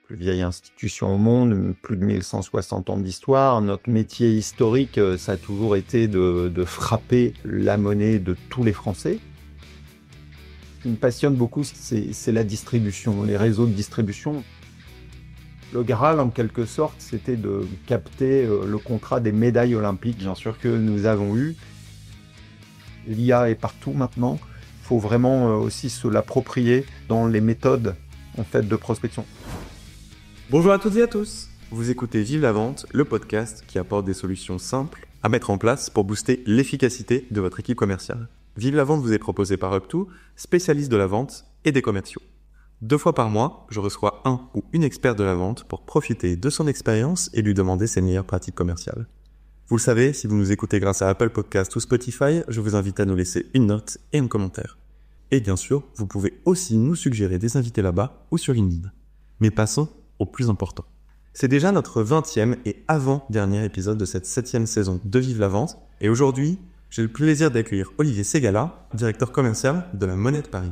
plus vieille institution au monde, plus de 1160 ans d'histoire. Notre métier historique, ça a toujours été de frapper la monnaie de tous les Français. Ce qui me passionne beaucoup, c'est la distribution, les réseaux de distribution. Le Graal, en quelque sorte, c'était de capter le contrat des médailles olympiques, bien sûr, que nous avons eu. L'IA est partout maintenant. Il faut vraiment aussi se l'approprier dans les méthodes en fait, de prospection. Bonjour à toutes et à tous. Vous écoutez Vive la Vente, le podcast qui apporte des solutions simples à mettre en place pour booster l'efficacité de votre équipe commerciale. Vive la Vente vous est proposé par Up2, spécialiste de la vente et des commerciaux. 2 fois par mois, je reçois un ou une experte de la vente pour profiter de son expérience et lui demander ses meilleures pratiques commerciales. Vous le savez, si vous nous écoutez grâce à Apple Podcast ou Spotify, je vous invite à nous laisser une note et un commentaire. Et bien sûr, vous pouvez aussi nous suggérer des invités là-bas ou sur LinkedIn. Mais passons au plus important. C'est déjà notre 20e et avant-dernier épisode de cette 7e saison de Vive la Vente. Et aujourd'hui, j'ai le plaisir d'accueillir Olivier Ségala, directeur commercial de la Monnaie de Paris.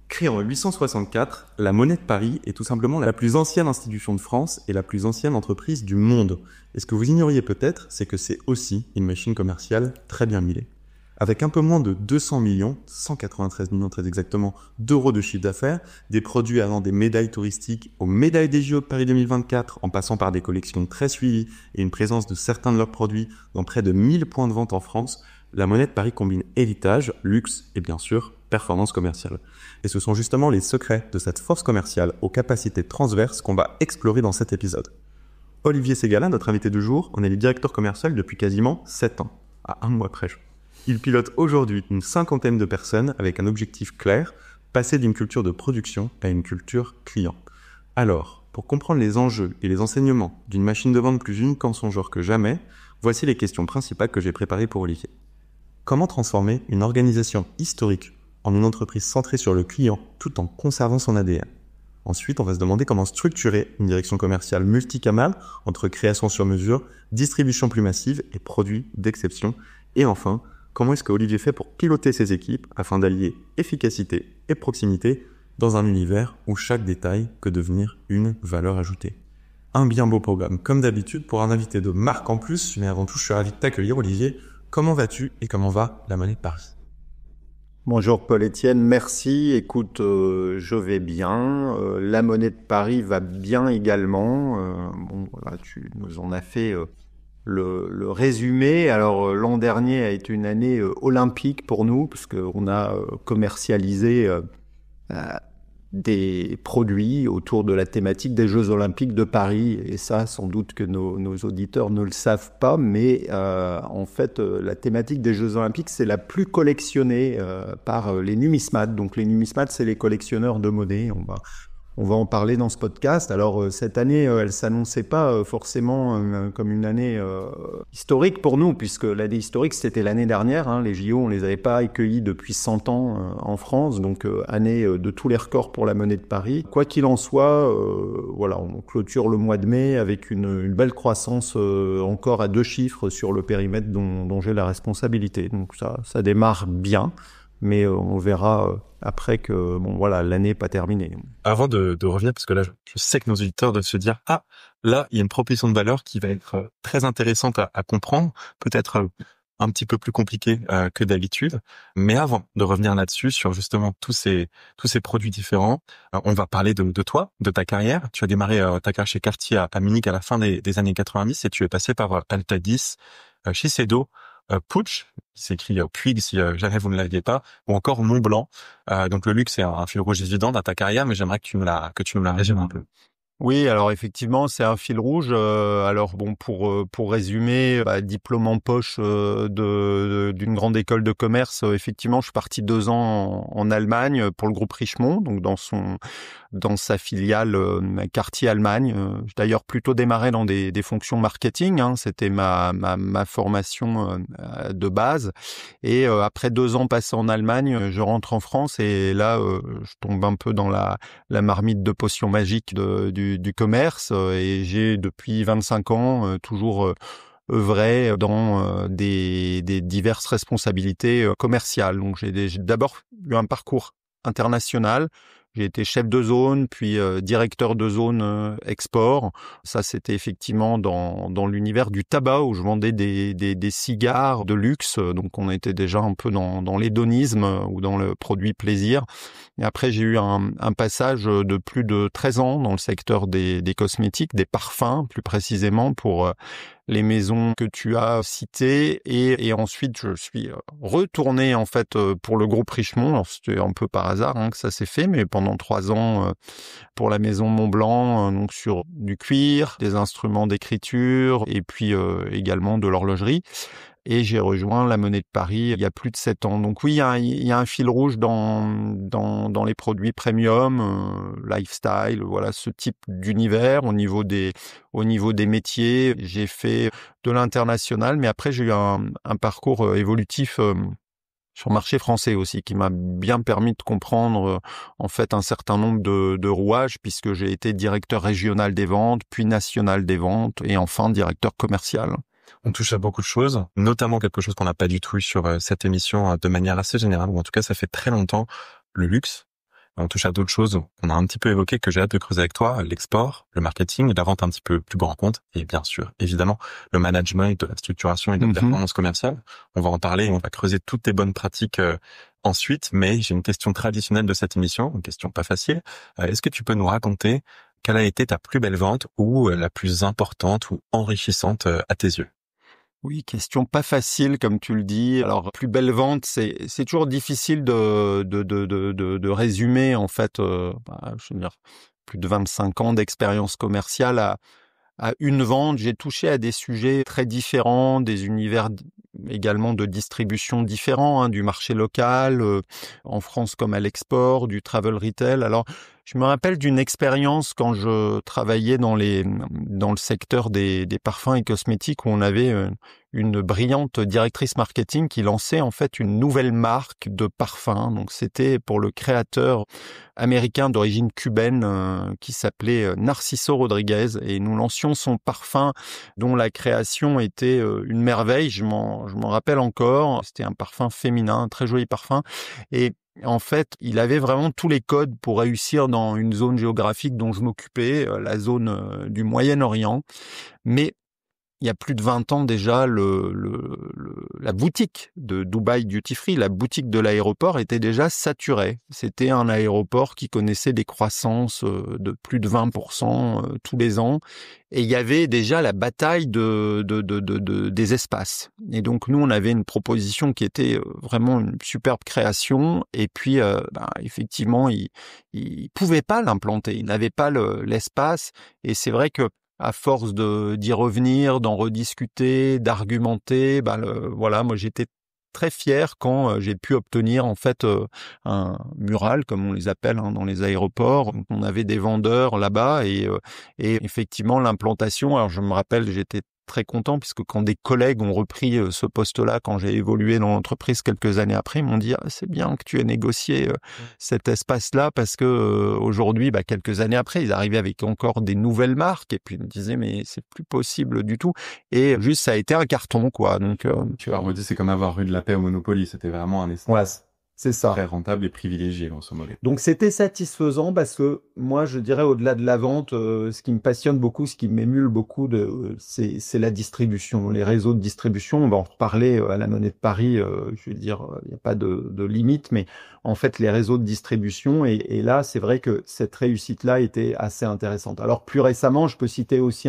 Créée en 1864, la Monnaie de Paris est tout simplement la plus ancienne institution de France et la plus ancienne entreprise du monde. Et ce que vous ignoriez peut-être, c'est que c'est aussi une machine commerciale très bien huilée. Avec un peu moins de 200 millions, 193 millions très exactement, d'euros de chiffre d'affaires, des produits allant des médailles touristiques aux médailles des JO de Paris 2024, en passant par des collections très suivies et une présence de certains de leurs produits dans près de 1000 points de vente en France, la Monnaie de Paris combine héritage, luxe et bien sûr, performance commerciale. Et ce sont justement les secrets de cette force commerciale aux capacités transverses qu'on va explorer dans cet épisode. Olivier Ségala, notre invité du jour, en est le directeur commercial depuis quasiment 7 ans, à 1 mois près. Il pilote aujourd'hui une 50aine de personnes avec un objectif clair, passer d'une culture de production à une culture client. Alors, pour comprendre les enjeux et les enseignements d'une machine de vente plus unique en son genre que jamais, voici les questions principales que j'ai préparées pour Olivier. Comment transformer une organisation historique en une entreprise centrée sur le client tout en conservant son ADN? Ensuite, on va se demander comment structurer une direction commerciale multicanale entre création sur mesure, distribution plus massive et produits d'exception. Et enfin, comment est-ce que Olivier fait pour piloter ses équipes afin d'allier efficacité et proximité dans un univers où chaque détail peut devenir une valeur ajoutée? Un bien beau programme, comme d'habitude, pour un invité de marque en plus. Mais avant tout, je suis ravi de t'accueillir, Olivier. Comment vas-tu et comment va la Monnaie de Paris? Bonjour Paul-Étienne, merci. Écoute, je vais bien. La Monnaie de Paris va bien également. Voilà, tu nous en as fait le résumé. Alors l'an dernier a été une année olympique pour nous, puisqu'on a commercialisé des produits autour de la thématique des Jeux Olympiques de Paris. Et ça, sans doute que nos auditeurs ne le savent pas, mais en fait, la thématique des Jeux Olympiques, c'est la plus collectionnée par les numismates. Donc les numismates, c'est les collectionneurs de monnaie. On va en parler dans ce podcast. Alors cette année, elle s'annonçait pas forcément comme une année historique pour nous, puisque l'année historique, c'était l'année dernière. Hein. Les JO, on les avait pas accueillis depuis 100 ans en France, donc année de tous les records pour la Monnaie de Paris. Quoi qu'il en soit, voilà, on clôture le mois de mai avec une belle croissance encore à 2 chiffres sur le périmètre dont j'ai la responsabilité. Donc ça démarre bien. Mais on verra après que l'année n'est pas terminée. Avant de revenir, parce que là, je sais que nos auditeurs doivent se dire, là, il y a une proposition de valeur qui va être très intéressante à comprendre, peut-être un petit peu plus compliquée que d'habitude. Mais avant de revenir là-dessus, sur justement tous ces produits différents, on va parler de toi, de ta carrière. Tu as démarré ta carrière chez Cartier à Munich à la fin des années 90 et tu es passé par Altadis, Shiseido, Puig, qui s'écrit Puig si jamais vous ne l'aviez pas, ou encore Montblanc. Donc le luxe c'est un fil rouge évident dans ta carrière, mais j'aimerais que tu me la résumes un peu. Oui, alors effectivement, c'est un fil rouge. Alors bon, pour résumer, diplôme en poche d'une grande école de commerce. Effectivement, je suis parti 2 ans en Allemagne pour le groupe Richemont, donc dans sa filiale Cartier Allemagne. J'ai d'ailleurs plutôt démarré dans des fonctions marketing. Hein, c'était ma formation de base. Et après 2 ans passés en Allemagne, je rentre en France et là, je tombe un peu dans la marmite de potions magiques du commerce et j'ai depuis 25 ans toujours œuvré dans des diverses responsabilités commerciales. Donc j'ai d'abord eu un parcours international J'ai été chef de zone, puis directeur de zone export. Ça, c'était effectivement dans l'univers du tabac où je vendais des cigares de luxe. Donc, on était déjà un peu dans l'hédonisme ou dans le produit plaisir. Et après, j'ai eu un passage de plus de 13 ans dans le secteur des cosmétiques, des parfums plus précisément pour les maisons que tu as citées et ensuite je suis retourné en fait pour le groupe Richemont. Alors c'était un peu par hasard que ça s'est fait, mais pendant 3 ans pour la maison Montblanc, donc sur du cuir, des instruments d'écriture et puis également de l'horlogerie. Et j'ai rejoint la Monnaie de Paris il y a plus de 7 ans. Donc oui, il y a un fil rouge dans les produits premium, lifestyle, voilà, ce type d'univers au niveau des métiers. J'ai fait de l'international, mais après j'ai eu un parcours évolutif sur le marché français aussi, qui m'a bien permis de comprendre en fait un certain nombre de rouages, puisque j'ai été directeur régional des ventes, puis national des ventes, et enfin directeur commercial. On touche à beaucoup de choses, notamment quelque chose qu'on n'a pas du tout eu sur cette émission de manière assez générale, ou en tout cas ça fait très longtemps, le luxe. On touche à d'autres choses qu'on a un petit peu évoquées, que j'ai hâte de creuser avec toi, l'export, le marketing, la vente un petit peu plus grand compte, et bien sûr, évidemment, le management, de la structuration et de la performance commerciale. On va en parler, on va creuser toutes tes bonnes pratiques ensuite, mais j'ai une question traditionnelle de cette émission, une question pas facile. Est-ce que tu peux nous raconter quelle a été ta plus belle vente ou la plus importante ou enrichissante à tes yeux? Oui, question pas facile comme tu le dis. Alors plus belle vente, c'est toujours difficile de résumer en fait. Je veux dire, plus de 25 ans d'expérience commerciale à une vente. J'ai touché à des sujets très différents, des univers également de distribution différents, du marché local, en France comme à l'export, du travel retail. Alors, je me rappelle d'une expérience quand je travaillais dans le secteur des parfums et cosmétiques où on avait une brillante directrice marketing qui lançait en fait une nouvelle marque de parfums. Donc c'était pour le créateur américain d'origine cubaine qui s'appelait Narciso Rodriguez, et nous lancions son parfum dont la création était une merveille. Je m'en rappelle encore. C'était un parfum féminin, un très joli parfum, et en fait, il avait vraiment tous les codes pour réussir dans une zone géographique dont je m'occupais, la zone du Moyen-Orient. Mais il y a plus de 20 ans déjà, la boutique de Dubai Duty Free, la boutique de l'aéroport était déjà saturée. C'était un aéroport qui connaissait des croissances de plus de 20% tous les ans. Et il y avait déjà la bataille des espaces. Et donc, nous, on avait une proposition qui était vraiment une superbe création. Et puis, effectivement, il pouvait pas l'implanter. Il n'avait pas l'espace. Et c'est vrai que à force d'y revenir, d'en rediscuter, d'argumenter, voilà, moi j'étais très fier quand j'ai pu obtenir en fait un mural, comme on les appelle dans les aéroports. On avait des vendeurs là-bas et effectivement l'implantation. Alors je me rappelle, j'étais très content puisque quand des collègues ont repris ce poste-là, quand j'ai évolué dans l'entreprise quelques années après, ils m'ont dit c'est bien que tu aies négocié cet espace-là parce que aujourd'hui, quelques années après, ils arrivaient avec encore des nouvelles marques et puis ils me disaient mais c'est plus possible du tout, et juste ça a été un carton quoi. Donc tu vois, on me dit c'est comme avoir Rue de la Paix au Monopoly, c'était vraiment un espace. Ouais. C'est ça. Très rentable et privilégié, grosso modo. Donc, c'était satisfaisant parce que moi, je dirais, au-delà de la vente, ce qui me passionne beaucoup, ce qui m'émule beaucoup, c'est la distribution, les réseaux de distribution. On va en reparler à la Monnaie de Paris. Je veux dire, il n'y a pas de limite, mais en fait, les réseaux de distribution. Et là, c'est vrai que cette réussite-là était assez intéressante. Alors, plus récemment, je peux citer aussi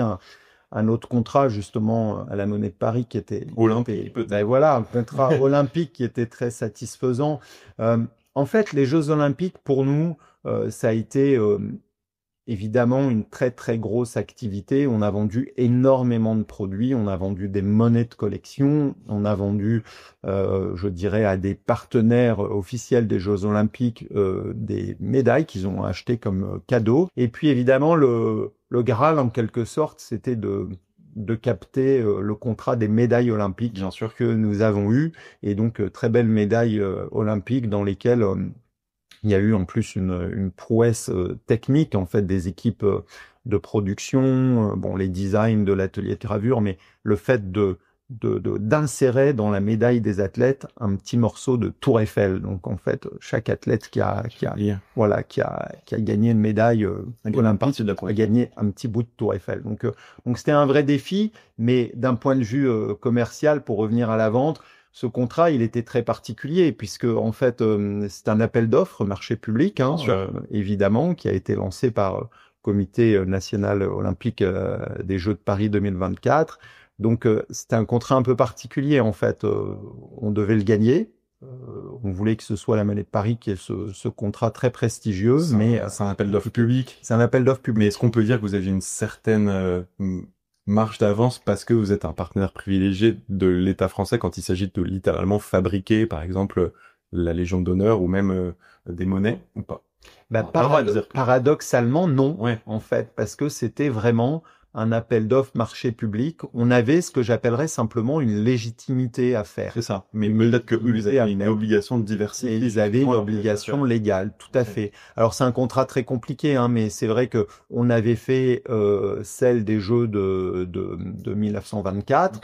un autre contrat justement à la Monnaie de Paris qui était olympique. Voilà, un contrat olympique qui était très satisfaisant. En fait, les Jeux olympiques pour nous, ça a été évidemment une très très grosse activité. On a vendu énormément de produits, on a vendu des monnaies de collection, on a vendu, je dirais, à des partenaires officiels des Jeux olympiques des médailles qu'ils ont achetées comme cadeau. Et puis évidemment le Graal, en quelque sorte, c'était de capter le contrat des médailles olympiques, bien sûr, que nous avons eu, et donc très belles médailles olympiques dans lesquelles il y a eu en plus une prouesse technique en fait des équipes de production, les designs de l'atelier de gravure, mais le fait d'insérer dans la médaille des athlètes un petit morceau de Tour Eiffel. Donc en fait, chaque athlète qui a gagné une médaille olympique a gagné un petit bout de Tour Eiffel. Donc c'était un vrai défi, mais d'un point de vue commercial, pour revenir à la vente, ce contrat, il était très particulier puisque en fait, c'est un appel d'offres, marché public, évidemment, qui a été lancé par le Comité national olympique des Jeux de Paris 2024. Donc, c'était un contrat un peu particulier, en fait. On devait le gagner. On voulait que ce soit la Monnaie de Paris qui ait ce contrat très prestigieux, c'est un appel d'offres public. C'est un appel d'offres public. Mais est-ce qu'on peut dire que vous aviez une certaine marge d'avance parce que vous êtes un partenaire privilégié de l'État français quand il s'agit de littéralement fabriquer, par exemple, la Légion d'honneur ou même des monnaies ou pas? Paradoxalement, non, en fait, parce que c'était vraiment un appel d'offres marché public. On avait ce que j'appellerais simplement une légitimité à faire. C'est ça. Mais me dire que eux, ils avaient une obligation de diversité. Ils avaient une obligation légale, tout à fait. Alors c'est un contrat très compliqué, mais c'est vrai que on avait fait celle des Jeux de 1924.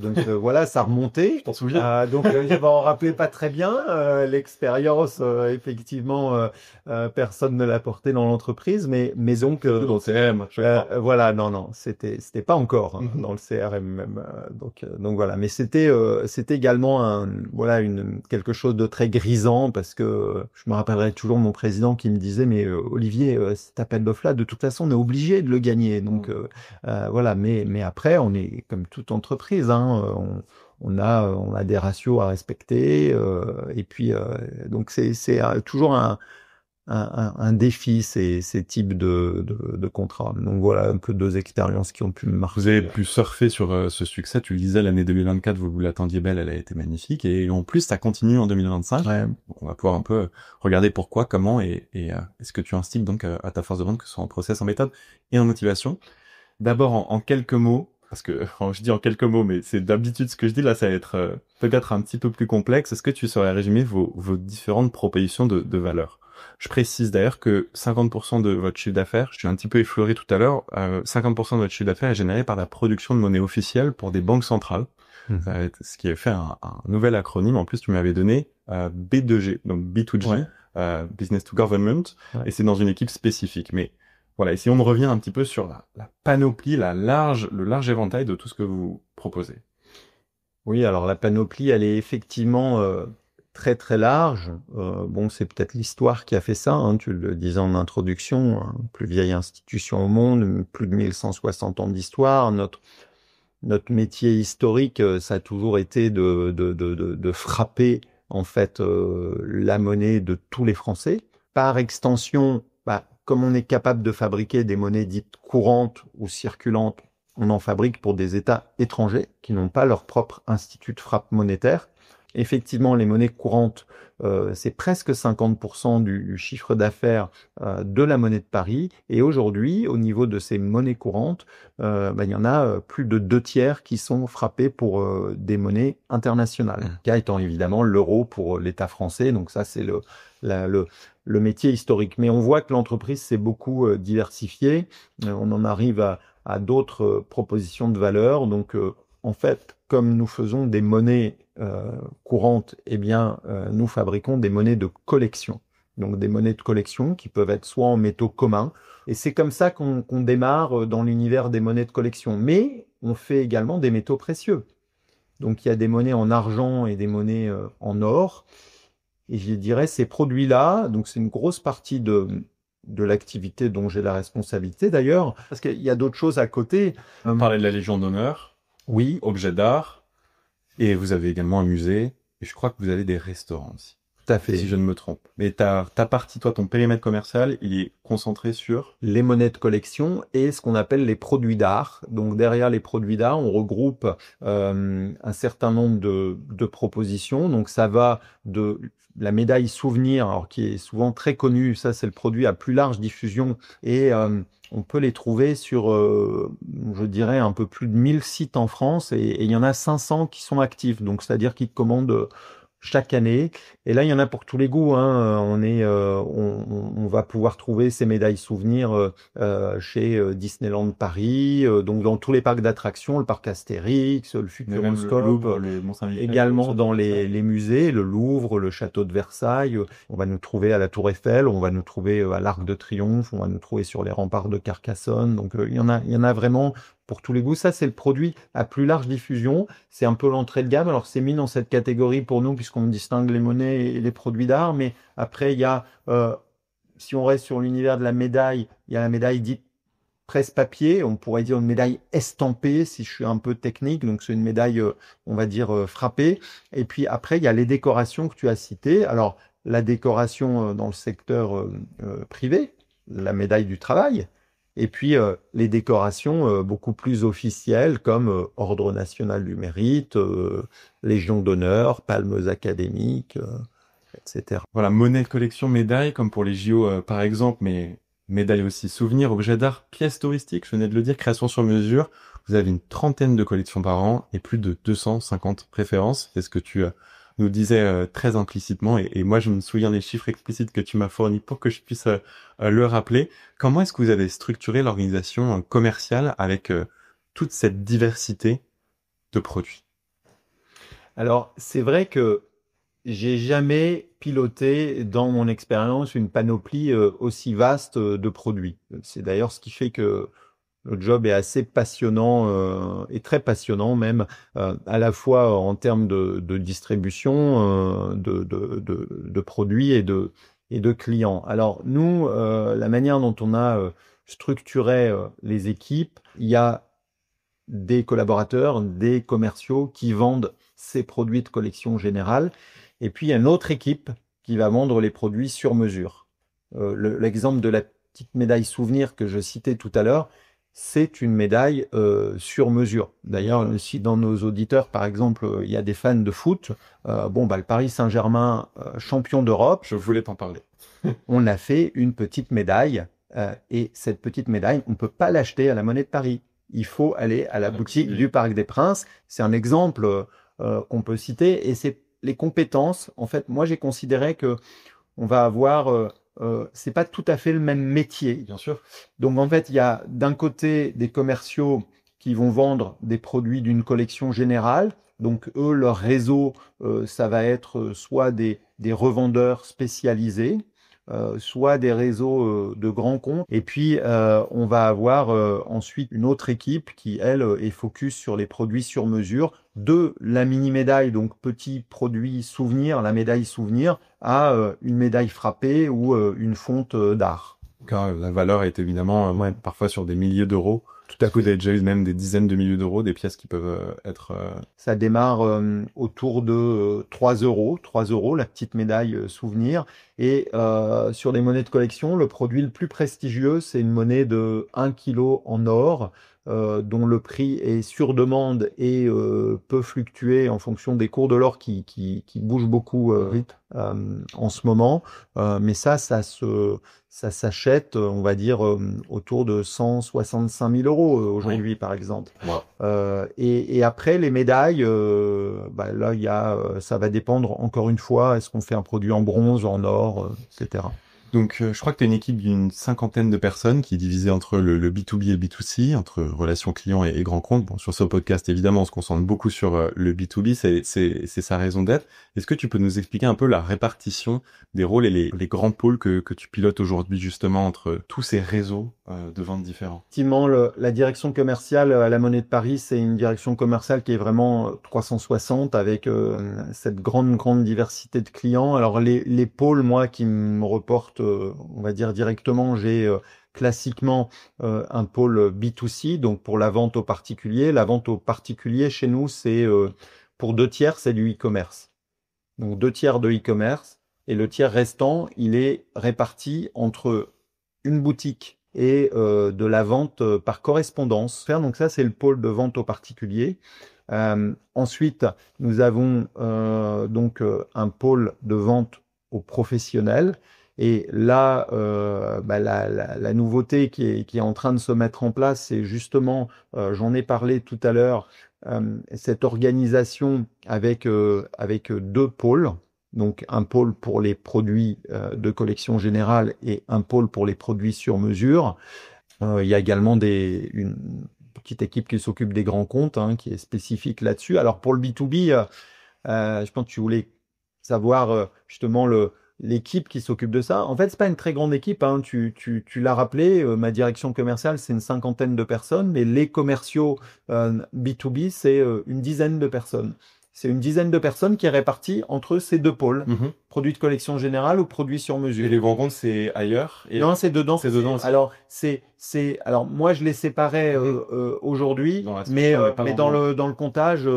Donc voilà, ça remontait. Je t'en souviens. Donc je m'en rappelais pas très bien. L'expérience, effectivement, personne ne l'a porté dans l'entreprise, mais donc dans le CRM. voilà, non, c'était pas encore dans le CRM même. Donc voilà, mais c'était également quelque chose de très grisant parce que je me rappellerai toujours mon président qui me disait mais Olivier, cet appel d'offres là, de toute façon, on est obligé de le gagner. Donc voilà, mais après on est comme toute entreprise. On a des ratios à respecter et puis donc c'est toujours un défi ces types de contrats. Donc voilà un peu deux expériences qui ont pu me marquer. Vous avez pu surfer sur ce succès. Tu le disais, l'année 2024, vous l'attendiez belle, elle a été magnifique et en plus ça continue en 2025. Ouais. Donc, on va pouvoir un peu regarder pourquoi, comment et est-ce que tu instilles donc à ta force de vente, que ce soit en process, en méthode et en motivation. D'abord en quelques mots. Parce que je dis en quelques mots, mais c'est d'habitude ce que je dis là, ça va être peut-être un petit peu plus complexe. Est-ce que tu saurais résumer vos différentes propositions de valeur? Je précise d'ailleurs que 50% de votre chiffre d'affaires, je suis un petit peu effleuré tout à l'heure, 50% de votre chiffre d'affaires est généré par la production de monnaie officielle pour des banques centrales. Ce qui a fait un nouvel acronyme. En plus, tu m'avais donné B2G, donc B2G, Business to Government, et c'est dans une équipe spécifique. Mais voilà, et si on revient un petit peu sur la panoplie, le large éventail de tout ce que vous proposez. Oui, alors la panoplie, elle est effectivement très très large. Bon, c'est peut-être l'histoire qui a fait ça, tu le disais en introduction, plus vieille institution au monde, plus de 1160 ans d'histoire. Notre métier historique, ça a toujours été de frapper en fait la monnaie de tous les Français. Par extension, comme on est capable de fabriquer des monnaies dites courantes ou circulantes, on en fabrique pour des États étrangers qui n'ont pas leur propre institut de frappe monétaire. Effectivement, les monnaies courantes, c'est presque 50% du chiffre d'affaires de la monnaie de Paris. Et aujourd'hui, au niveau de ces monnaies courantes, il y en a plus de 2/3 qui sont frappés pour des monnaies internationales. Cas étant évidemment l'euro pour l'État français. Donc ça, c'est le métier historique. Mais on voit que l'entreprise s'est beaucoup diversifiée. On en arrive à d'autres propositions de valeur. Donc en fait, comme nous faisons des monnaies courantes, nous fabriquons des monnaies de collection. Donc des monnaies de collection qui peuvent être soit en métaux communs. Et c'est comme ça qu'on démarre dans l'univers des monnaies de collection. Mais on fait également des métaux précieux. Donc il y a des monnaies en argent et des monnaies en or. Et je dirais ces produits-là, donc c'est une grosse partie de l'activité dont j'ai la responsabilité d'ailleurs, parce qu'il y a d'autres choses à côté. On parlait de la Légion d'honneur, oui, objet d'art, et vous avez également un musée, et je crois que vous avez des restaurants aussi. Tout à fait. Si je ne me trompe. Mais ta partie, toi, ton périmètre commercial, il est concentré sur les monnaies de collection et ce qu'on appelle les produits d'art. Donc derrière les produits d'art, on regroupe un certain nombre de propositions. Donc ça va de la médaille souvenir, alors qui est souvent très connue. Ça, c'est le produit à plus large diffusion et on peut les trouver sur, je dirais, un peu plus de 1000 sites en France et il y en a 500 qui sont actifs. Donc c'est-à-dire qu'ils commandent chaque année. Et là, il y en a pour tous les goûts, hein. On va pouvoir trouver ces médailles souvenirs chez Disneyland Paris, donc dans tous les parcs d'attractions, le parc Astérix, le Futuroscope, Louvre, les Mont-Saint-Michel, également dans les musées, le Louvre, le Château de Versailles. On va nous trouver à la Tour Eiffel, on va nous trouver à l'Arc de Triomphe, on va nous trouver sur les remparts de Carcassonne. Donc il y en a vraiment pour tous les goûts. Ça, c'est le produit à plus large diffusion. C'est un peu l'entrée de gamme. Alors, c'est mis dans cette catégorie pour nous, puisqu'on distingue les monnaies et les produits d'art. Mais après, il y a, si on reste sur l'univers de la médaille, il y a la médaille dite presse-papier. On pourrait dire une médaille estampée, si je suis un peu technique. Donc, c'est une médaille, on va dire, frappée. Et puis, après, il y a les décorations que tu as citées. Alors, la décoration dans le secteur privé, la médaille du travail. Et puis les décorations beaucoup plus officielles comme Ordre national du mérite, Légion d'honneur, palmes académiques, etc. Voilà, monnaie de collection, médaille, comme pour les JO par exemple, mais médaille aussi, souvenirs, objets d'art, pièces touristiques, je venais de le dire, création sur mesure. Vous avez une trentaine de collections par an et plus de 250 références. C'est ce que tu nous disais très implicitement, et moi je me souviens des chiffres explicites que tu m'as fournis pour que je puisse le rappeler. Comment est-ce que vous avez structuré l'organisation commerciale avec toute cette diversité de produits? Alors, c'est vrai que j'ai jamais piloté dans mon expérience une panoplie aussi vaste de produits. C'est d'ailleurs ce qui fait que le job est assez passionnant et très passionnant même, à la fois en termes de distribution de produits et de clients. Alors nous, la manière dont on a structuré les équipes, il y a des collaborateurs, des commerciaux qui vendent ces produits de collection générale, et puis il y a une autre équipe qui va vendre les produits sur mesure. L'exemple de la petite médaille souvenir que je citais tout à l'heure, c'est une médaille sur mesure. D'ailleurs, si dans nos auditeurs, par exemple, il y a des fans de foot, le Paris Saint-Germain, champion d'Europe, Je voulais t'en parler. on a fait une petite médaille, et cette petite médaille, on ne peut pas l'acheter à la Monnaie de Paris. Il faut aller à la boutique du Parc des Princes. C'est un exemple qu'on peut citer, et c'est les compétences. En fait, moi, j'ai considéré que on va avoir c'est pas tout à fait le même métier. Bien sûr. Donc en fait, il y a d'un côté des commerciaux qui vont vendre des produits d'une collection générale. Donc eux, leur réseau, ça va être soit des revendeurs spécialisés, soit des réseaux de grands comptes. Et puis on va avoir ensuite une autre équipe qui, elle, est focus sur les produits sur mesure, de la mini-médaille, donc petit produit souvenir, la médaille souvenir, à une médaille frappée ou une fonte d'art. Car la valeur est évidemment parfois sur des milliers d'euros. Tout à coup, vous avez déjà eu même des dizaines de milliers d'euros, des pièces qui peuvent être... Ça démarre autour de 3 euros. 3 euros, la petite médaille souvenir. Et sur les monnaies de collection, le produit le plus prestigieux, c'est une monnaie de 1 kg en or, dont le prix est sur demande et peut fluctuer en fonction des cours de l'or qui bougent beaucoup vite en ce moment. Mais ça s'achète, on va dire, autour de 165 000 euros aujourd'hui, par exemple. Wow. Et après, les médailles, là, ça va dépendre, encore une fois, est-ce qu'on fait un produit en bronze, en or, etc. Donc, je crois que tu as une équipe d'une 50aine de personnes qui est divisée entre le B2B et le B2C, entre relations clients et grands comptes. Bon, sur ce podcast, évidemment, on se concentre beaucoup sur le B2B, c'est sa raison d'être. Est-ce que tu peux nous expliquer un peu la répartition des rôles et les grands pôles que tu pilotes aujourd'hui, justement, entre tous ces réseaux de vente différents? Effectivement, la direction commerciale à la Monnaie de Paris, c'est une direction commerciale qui est vraiment 360 avec cette grande diversité de clients. Alors, les pôles, moi, qui me reportent, on va dire directement, j'ai classiquement un pôle B2C, donc pour la vente aux particuliers. La vente aux particuliers, chez nous, c'est pour 2/3, c'est du e-commerce. Donc 2/3 de e-commerce, et le tiers restant, il est réparti entre une boutique et de la vente par correspondance. Donc ça, c'est le pôle de vente aux particuliers. Ensuite, nous avons donc un pôle de vente aux professionnels. Et là, la nouveauté qui est en train de se mettre en place, c'est justement, j'en ai parlé tout à l'heure, cette organisation avec deux pôles. Donc un pôle pour les produits de collection générale et un pôle pour les produits sur mesure. Il y a également une petite équipe qui s'occupe des grands comptes, qui est spécifique là-dessus. Alors pour le B2B, je pense que tu voulais savoir justement l'équipe qui s'occupe de ça. En fait, c'est pas une très grande équipe. Tu l'as rappelé, ma direction commerciale, c'est une 50aine de personnes, mais les commerciaux B2B, c'est une dizaine de personnes. C'est une dizaine de personnes qui est répartie entre ces deux pôles, produits de collection générale ou produits sur mesure. Et les grands comptes, c'est ailleurs Non, c'est dedans. C'est dedans aussi. Alors moi je les séparais aujourd'hui, mais dans le comptage,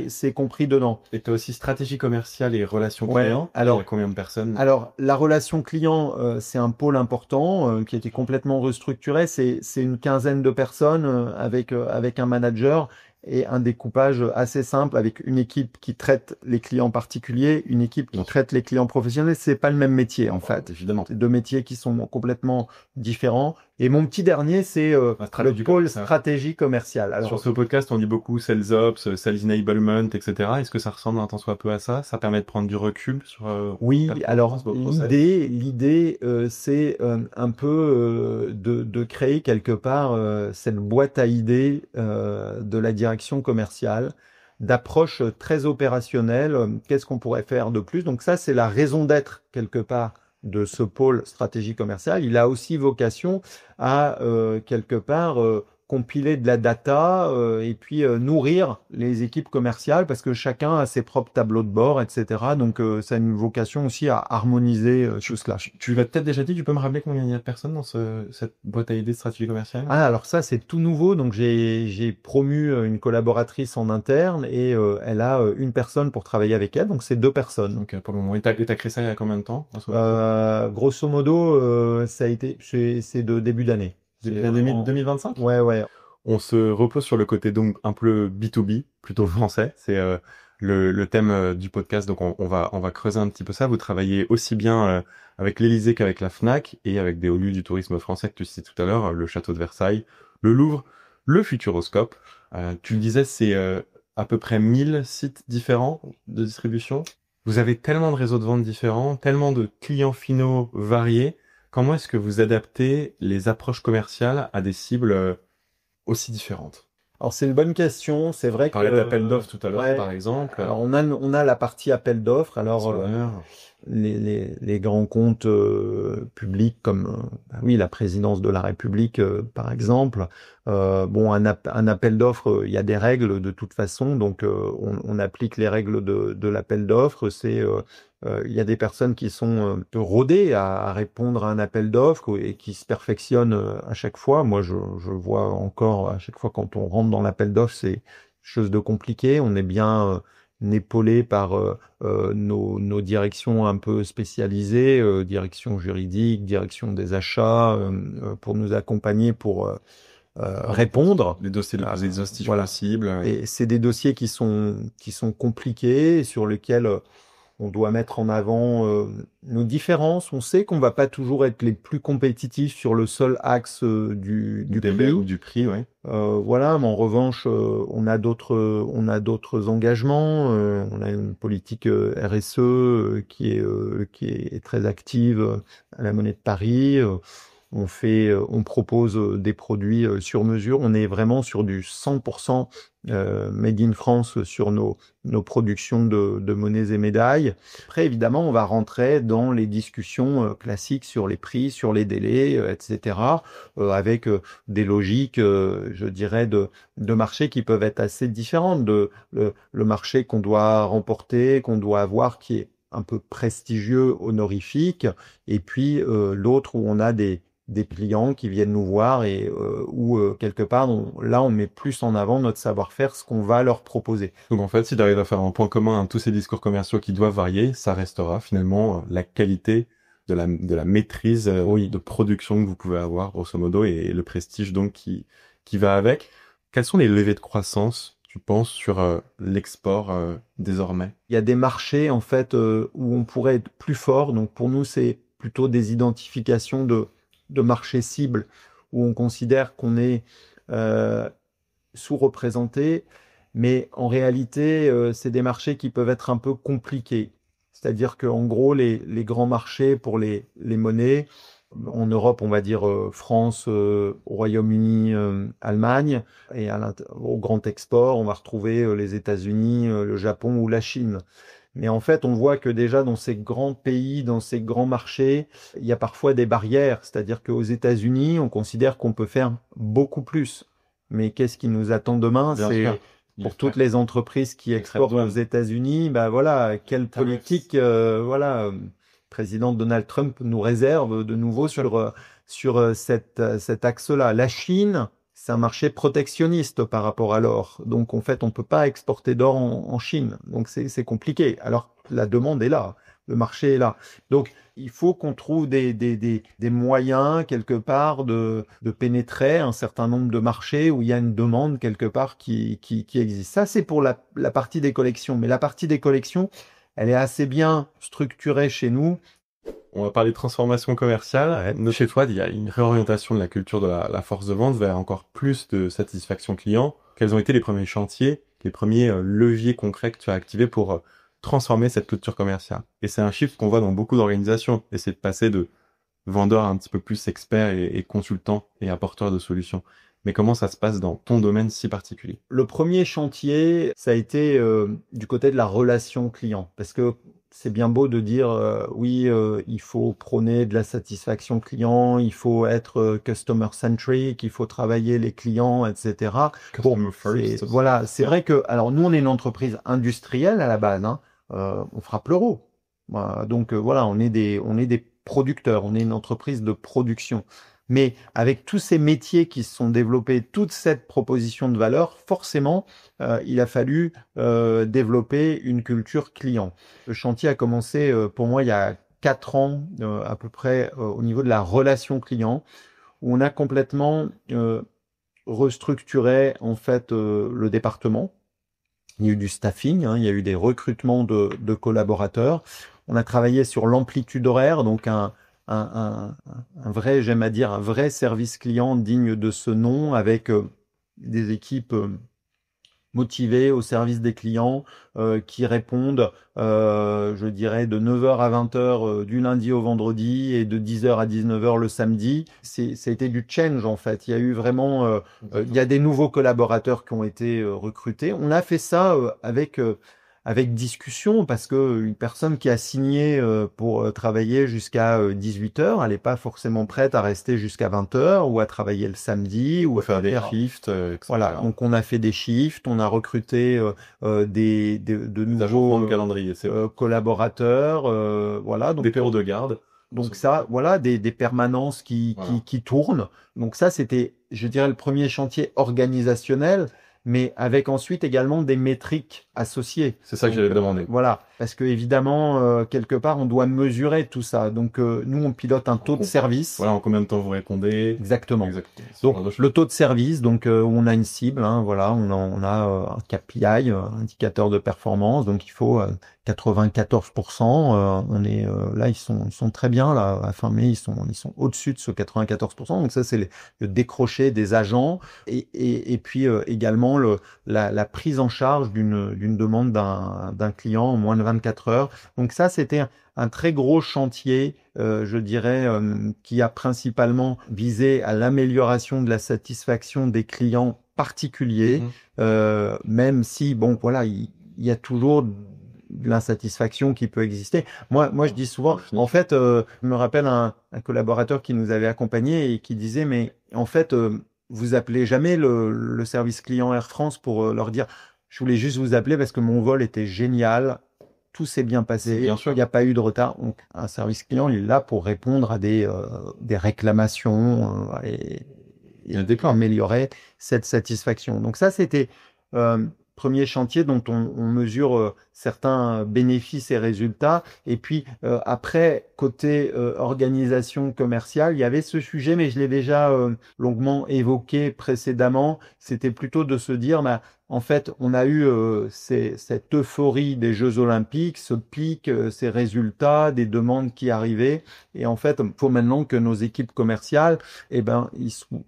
c'est compris dedans. Et tu as aussi stratégie commerciale et relations clients. Alors, il y a combien de personnes? Alors la relation client, c'est un pôle important qui a été complètement restructuré. C'est une quinzaine de personnes avec un manager. Et un découpage assez simple avec une équipe qui traite les clients particuliers, une équipe qui traite les clients professionnels. C'est pas le même métier, en fait. Évidemment. C'est deux métiers qui sont complètement différents. Et mon petit dernier, c'est le pôle stratégie commerciale. Alors, sur ce podcast, on dit beaucoup Sales Ops, Sales Enablement, etc. Est-ce que ça ressemble un tant soit peu à ça? Ça permet de prendre du recul sur... Oui, alors l'idée, c'est un peu de créer quelque part cette boîte à idées de la direction commerciale, d'approche très opérationnelle. Qu'est-ce qu'on pourrait faire de plus? Donc ça, c'est la raison d'être quelque part de ce pôle stratégie commerciale. Il a aussi vocation à quelque part compiler de la data et puis nourrir les équipes commerciales parce que chacun a ses propres tableaux de bord, etc. Donc ça a une vocation aussi à harmoniser tout cela. Tu l'as peut-être déjà dit, tu peux me rappeler combien il y a de personnes dans cette boîte à idées de stratégie commerciale? Alors ça, c'est tout nouveau. Donc j'ai promu une collaboratrice en interne et elle a une personne pour travailler avec elle. Donc c'est 2 personnes. Donc pour le moment. Et t'as créé ça il y a combien de temps? Grosso modo, ça a été, c'est de début d'année. 2025? Ouais. On se repose sur le côté donc un peu B2B, plutôt français. C'est le thème du podcast. Donc on va creuser un petit peu ça. Vous travaillez aussi bien avec l'Élysée qu'avec la Fnac et avec des hauts lieux du tourisme français que tu citais tout à l'heure, le Château de Versailles, le Louvre, le Futuroscope. Tu le disais, c'est à peu près 1000 sites différents de distribution. Vous avez tellement de réseaux de vente différents, tellement de clients finaux variés. Comment est-ce que vous adaptez les approches commerciales à des cibles aussi différentes? Alors c'est une bonne question. C'est vrai que on parlait d'appel d'offres tout à l'heure, par exemple. Alors on a la partie appel d'offres. Alors les grands comptes publics comme la présidence de la République par exemple. Un appel d'offres, il y a des règles de toute façon. Donc on applique les règles de l'appel d'offres. Il y a des personnes qui sont rodées à répondre à un appel d'offres et qui se perfectionnent à chaque fois. Moi, je vois encore à chaque fois quand on rentre dans l'appel d'offres, c'est chose de compliqué. On est bien épaulé par nos directions un peu spécialisées, direction juridique, direction des achats, pour nous accompagner pour répondre. Les dossiers de des institutions cibles. Et c'est des dossiers qui sont compliqués, sur lesquels on doit mettre en avant nos différences. On sait qu'on va pas toujours être les plus compétitifs sur le seul axe du prix. Ou du prix, ouais. Mais en revanche, on a d'autres engagements. On a une politique RSE qui est très active à la Monnaie de Paris. On propose des produits sur mesure. On est vraiment sur du 100% made in France sur nos productions de monnaies et médailles. Après, évidemment, on va rentrer dans les discussions classiques sur les prix, sur les délais, etc., avec des logiques, je dirais, de marché qui peuvent être assez différentes. Le marché qu'on doit remporter, qu'on doit avoir, qui est un peu prestigieux, honorifique, et puis l'autre où on a des clients qui viennent nous voir et où quelque part on met plus en avant notre savoir-faire, ce qu'on va leur proposer. Donc en fait, si tu arrives à faire un point commun à tous ces discours commerciaux qui doivent varier, ça restera finalement la qualité de la maîtrise de production que vous pouvez avoir grosso modo et le prestige donc qui va avec. Quelles sont les levées de croissance, tu penses, sur l'export désormais? Il y a des marchés en fait où on pourrait être plus fort. Donc pour nous, c'est plutôt des identifications de marchés cibles où on considère qu'on est sous-représenté. Mais en réalité, c'est des marchés qui peuvent être un peu compliqués. C'est-à-dire qu'en gros, les grands marchés pour les monnaies, en Europe, on va dire France, Royaume-Uni, Allemagne, et au grand export, on va retrouver les États-Unis, le Japon ou la Chine. Mais en fait, on voit que déjà dans ces grands pays, dans ces grands marchés, il y a parfois des barrières. C'est-à-dire qu'aux États-Unis, on considère qu'on peut faire beaucoup plus. Mais qu'est-ce qui nous attend demain? C'est pour toutes les entreprises qui exportent aux États-Unis, bah voilà, quelle politique, président Donald Trump nous réserve de nouveau sur cet axe-là. La Chine, c'est un marché protectionniste par rapport à l'or. Donc, en fait, on peut pas exporter d'or en Chine. Donc, c'est compliqué. Alors, la demande est là. Le marché est là. Donc, il faut qu'on trouve des moyens, quelque part, de pénétrer un certain nombre de marchés où il y a une demande, quelque part, qui existe. Ça, c'est pour la partie des collections. Mais la partie des collections, elle est assez bien structurée chez nous. On va parler de transformation commerciale. Ouais. Chez toi, il y a une réorientation de la culture de la force de vente vers encore plus de satisfaction client. Quels ont été les premiers chantiers, les premiers leviers concrets que tu as activés pour transformer cette culture commerciale? Et c'est un chiffre qu'on voit dans beaucoup d'organisations, essayer de passer de vendeurs un petit peu plus experts et consultants et apporteurs de solutions. Mais comment ça se passe dans ton domaine si particulier? Le premier chantier, ça a été du côté de la relation client. Parce que c'est bien beau de dire il faut prôner de la satisfaction client, il faut être customer centric, il faut travailler les clients, etc. Customer first. Voilà, c'est vrai que alors nous on est une entreprise industrielle à la base, on frappe l'euro. Donc voilà, on est des producteurs, on est une entreprise de production. Mais avec tous ces métiers qui se sont développés, toute cette proposition de valeur, forcément, il a fallu développer une culture client. Le chantier a commencé pour moi il y a 4 ans à peu près au niveau de la relation client, où on a complètement restructuré en fait le département. Il y a eu du staffing, il y a eu des recrutements de collaborateurs. On a travaillé sur l'amplitude horaire, donc un vrai, j'aime à dire, un vrai service client digne de ce nom, avec des équipes motivées au service des clients qui répondent, je dirais, de 9h à 20h du lundi au vendredi et de 10h à 19h le samedi. Ça a été du change en fait. Il y a eu vraiment, il y a des nouveaux collaborateurs qui ont été recrutés. On a fait ça avec discussion, parce que une personne qui a signé pour travailler jusqu'à 18h, elle n'est pas forcément prête à rester jusqu'à 20h ou à travailler le samedi ou à faire des shifts, etc. Voilà, donc on a fait des shifts, on a recruté de nouveaux calendrier, collaborateurs, voilà, donc des périodes de garde. Donc ça, voilà, des permanences qui tournent. Donc ça, c'était, je dirais, le premier chantier organisationnel, mais avec ensuite également des métriques associées. C'est ça que j'allais te demander. Voilà, parce que évidemment, quelque part, on doit mesurer tout ça. Donc, nous, on pilote un taux de service. Voilà, en combien de temps vous répondez? Exactement. Donc, le taux de service, donc on a une cible, voilà, on a un KPI, indicateur de performance, donc il faut 94%. On est là, ils sont très bien là. À fin mai, ils sont au-dessus de ce 94%. Donc ça, c'est le décroché des agents et puis également la prise en charge d'une demande d'un client en moins de 24 heures. Donc ça, c'était un très gros chantier, je dirais, qui a principalement visé à l'amélioration de la satisfaction des clients particuliers, même si, bon, voilà, il y a toujours de l'insatisfaction qui peut exister. Moi, je dis souvent, en fait, je me rappelle un collaborateur qui nous avait accompagnés et qui disait, mais en fait, vous appelez jamais le service client Air France pour leur dire, je voulais juste vous appeler parce que mon vol était génial, tout s'est bien passé, il n'y a pas eu de retard. Donc, un service client, il est là pour répondre à des réclamations et améliorer cette satisfaction. Donc ça, c'était premier chantier dont on mesure certains bénéfices et résultats. Et puis après, côté organisation commerciale, il y avait ce sujet, mais je l'ai déjà longuement évoqué précédemment. C'était plutôt de se dire, bah, en fait, on a eu cette euphorie des Jeux Olympiques, ce pic, ces résultats, des demandes qui arrivaient. Et en fait, il faut maintenant que nos équipes commerciales, ils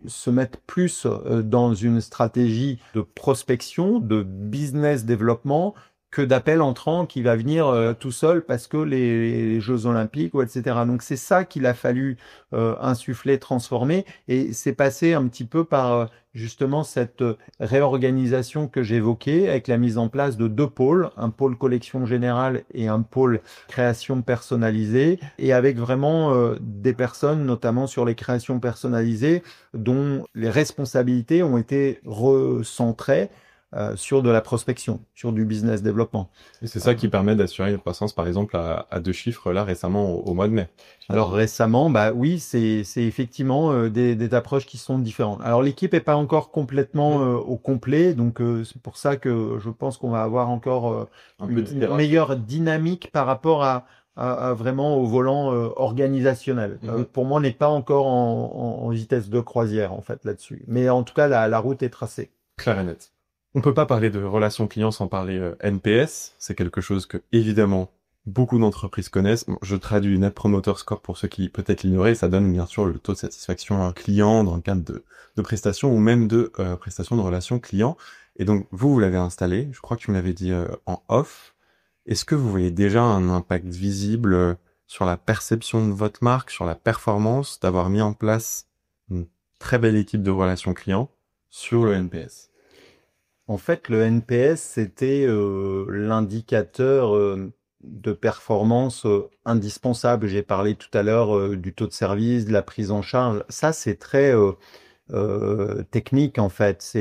se mettent plus dans une stratégie de prospection, de business développement, que d'appel entrant qui va venir tout seul parce que les Jeux Olympiques ou etc. Donc c'est ça qu'il a fallu insuffler, transformer, et c'est passé un petit peu par justement cette réorganisation que j'évoquais avec la mise en place de 2 pôles, un pôle collection générale et un pôle création personnalisée, et avec vraiment des personnes, notamment sur les créations personnalisées, dont les responsabilités ont été recentrées sur de la prospection, sur du business développement. Et c'est ça qui permet d'assurer une croissance, par exemple, à 2 chiffres, là, récemment, au mois de mai. Alors récemment, bah oui, c'est effectivement des approches qui sont différentes. Alors l'équipe est pas encore complètement au complet, donc c'est pour ça que je pense qu'on va avoir encore une meilleure dynamique par rapport à vraiment au volant organisationnel. Pour moi, on n'est pas encore en vitesse de croisière en fait là-dessus. Mais en tout cas, la route est tracée. Clair et net. On peut pas parler de relations clients sans parler NPS. C'est quelque chose que, évidemment, beaucoup d'entreprises connaissent. Bon, je traduis Net Promoter Score pour ceux qui peut-être l'ignoraient. Ça donne bien sûr le taux de satisfaction client dans le cadre de prestations ou même de prestations de relations clients. Et donc, vous l'avez installé. Je crois que tu me l'avais dit en off. Est-ce que vous voyez déjà un impact visible sur la perception de votre marque, sur la performance d'avoir mis en place une très belle équipe de relations clients sur le NPS? En fait, le NPS, c'était l'indicateur de performance indispensable. J'ai parlé tout à l'heure du taux de service, de la prise en charge. Ça, c'est très technique en fait.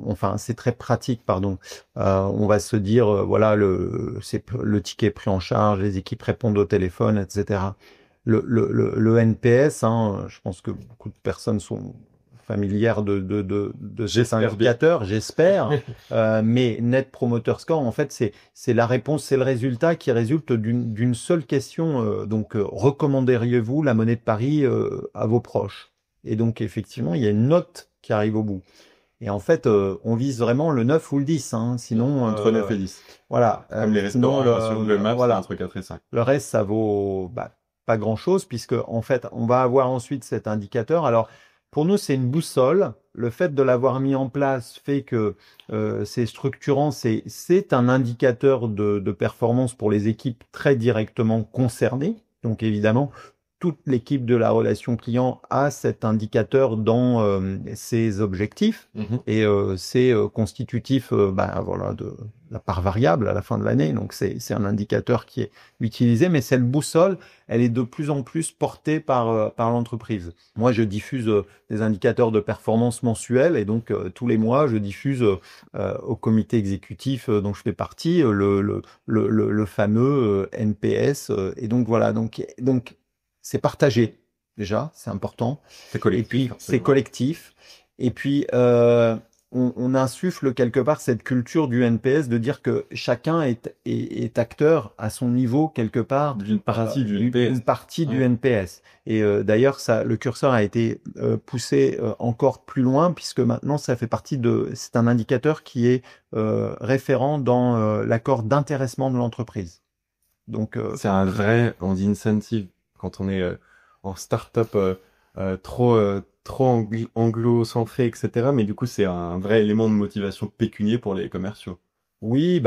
Enfin, c'est très pratique, pardon. On va se dire, voilà, c'est le ticket pris en charge, les équipes répondent au téléphone, etc. Le NPS, hein, je pense que beaucoup de personnes sont familière de cet indicateur, j'espère. Mais Net Promoter Score, en fait, c'est la réponse, c'est le résultat qui résulte d'une seule question. Recommanderiez-vous la monnaie de Paris à vos proches? Et donc, effectivement, il y a une note qui arrive au bout. Et en fait, on vise vraiment le 9 ou le 10, hein, sinon... Entre 9 et 10. Voilà. Comme les restaurants, le MAP, voilà. C'est un truc à très 5. Le reste, ça vaut pas grand-chose, puisque en fait, on va avoir ensuite cet indicateur. Alors, pour nous, c'est une boussole. Le fait de l'avoir mis en place fait que c'est structurant, c'est un indicateur de performance pour les équipes très directement concernées. Donc évidemment, toute l'équipe de la relation client a cet indicateur dans ses objectifs et c'est constitutif voilà, de la part variable à la fin de l'année. Donc c'est un indicateur qui est utilisé, mais cette boussole, elle est de plus en plus portée par l'entreprise. Moi, je diffuse des indicateurs de performance mensuels et donc tous les mois, je diffuse au comité exécutif dont je fais partie le fameux NPS. Et donc voilà, donc c'est partagé, déjà, c'est important. C'est collectif. Et puis, c'est collectif. Et puis, on insuffle quelque part cette culture du NPS de dire que chacun est acteur à son niveau, quelque part. D'une partie du NPS. D'une partie du NPS. Et d'ailleurs, le curseur a été poussé encore plus loin, puisque maintenant, ça fait partie c'est un indicateur qui est référent dans l'accord d'intéressement de l'entreprise. Donc, c'est un vrai, on dit incentive. Quand on est en start-up trop anglo-centré, etc. Mais du coup, c'est un vrai élément de motivation pécunier pour les commerciaux. Oui,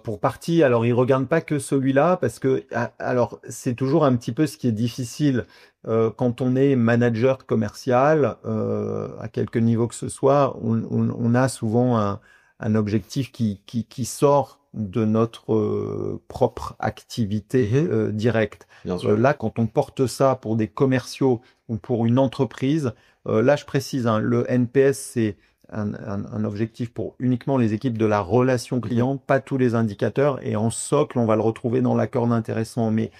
pour partie. Alors, ils regardent pas que celui-là parce que, alors, c'est toujours un petit peu ce qui est difficile quand on est manager commercial à quelque niveau que ce soit. On a souvent un objectif qui sort de notre propre activité directe. Là, quand on porte ça pour des commerciaux ou pour une entreprise, là, je précise, hein, le NPS, c'est un objectif pour uniquement les équipes de la relation client, pas tous les indicateurs. Et en socle, on va le retrouver dans l'accord d'intéressement. Mais